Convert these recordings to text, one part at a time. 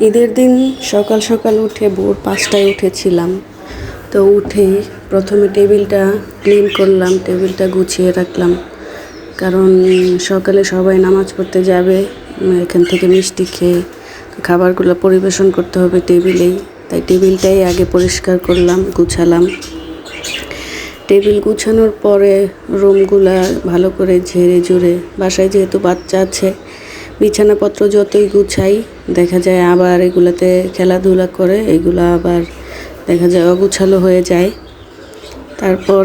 ঈদের দিন সকাল সকাল উঠে ভোর 5টায় উঠেছিলাম। তো উঠেই প্রথমে টেবিলটা ক্লিন করলাম, টেবিলটা গুছিয়ে রাখলাম, কারণ সকালে সবাই নামাজ পড়তে যাবে। এখান থেকে মিষ্টি খেয়ে খাবারগুলো পরিবেশন করতে হবে টেবিলেই, তাই টেবিলটাই আগে পরিষ্কার করলাম, গুছালাম। টেবিল গুছানোর পরে রুমগুলা ভালো করে ঝেড়ে ঝুড়ে, বাসায় যেহেতু বাচ্চা আছে, বিছানাপত্র যতই গুছাই দেখা যায় আবার এগুলাতে খেলাধুলা করে এগুলা আবার দেখা যায় অগুছালো হয়ে যায়। তারপর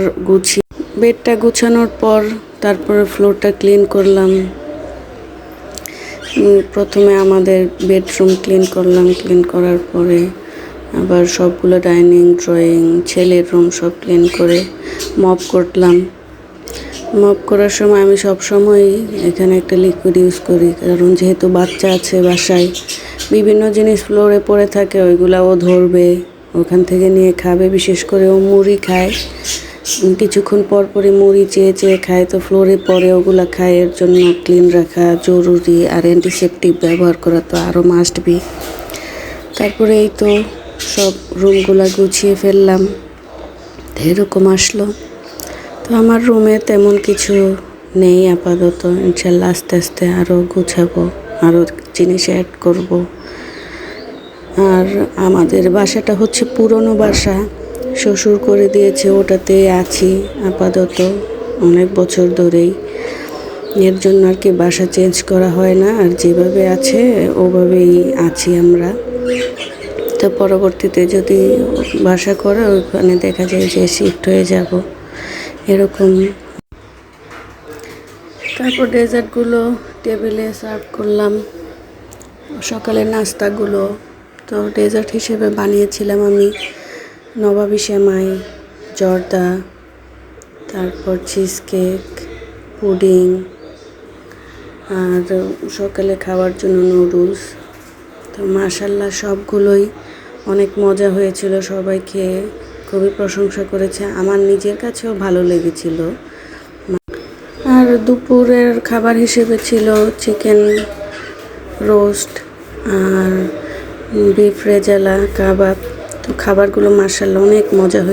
বেডটা গুছানোর পর তারপর ফ্লোরটা ক্লিন করলাম। প্রথমে আমাদের বেডরুম ক্লিন করলাম, ক্লিন করার পরে আবার সবগুলো ডাইনিং, ড্রয়িং, ছেলের রুম সব ক্লিন করে মপ করলাম। মপ করার সময় আমি সবসময়ই এখানে একটা লিকুইড ইউজ করি, কারণ যেহেতু বাচ্চা আছে বাসায়, বিভিন্ন জিনিস ফ্লোরে পড়ে থাকে, ওইগুলাও ধরবে, ওখান থেকে নিয়ে খাবে। বিশেষ করে ও মুড়ি খায়, কিছুক্ষণ পর পরে মুড়ি চেয়ে চেয়ে খায়, তো ফ্লোরে পরে ওগুলা খায়। এর জন্য ক্লিন রাখা জরুরি, আর অ্যান্টিসেপটিক ব্যবহার করা তো আরও মাস্ট বি। তারপরে এই তো সব রুমগুলা গুছিয়ে ফেললাম, এরকম আসলো। তো আমার রুমে তেমন কিছু নেই আপাতত, ইনশাল্লাহ আস্তে আস্তে আরও গুছাবো, আরও জিনিস অ্যাড করব। আর আমাদের বাসাটা হচ্ছে পুরনো বাসা, শ্বশুর করে দিয়েছে, ওটাতে আছি আপাতত অনেক বছর ধরেই। এর জন্য আর কি বাসা চেঞ্জ করা হয় না, আর যেভাবে আছে ওভাবেই আছি আমরা। তো পরবর্তীতে যদি বাসা করে ওইখানে দেখা যায় যে শিফট হয়ে যাব এরকম। তারপর ডেজার্টগুলো টেবিলে সার্ভ করলাম, সকালের নাস্তাগুলো। তো ডেজার্ট হিসেবে বানিয়েছিলাম আমি নবাবী সেমাই, জর্দা, তারপর চিজ কেক, পুডিং, আর সকালে খাওয়ার জন্য নুডলস। তো মাশাল্লাহ সবগুলোই অনেক মজা হয়েছিল, সবাই খেয়ে খুবই প্রশংসা করেছে, আমার নিজের কাছেও ভালো লেগেছিল। আর দুপুরের খাবার হিসেবে ছিল চিকেন রোস্ট আর বিফ রেজালা কাবাব। তো খাবারগুলো মাশাল্লাহ অনেক মজা হয়েছে।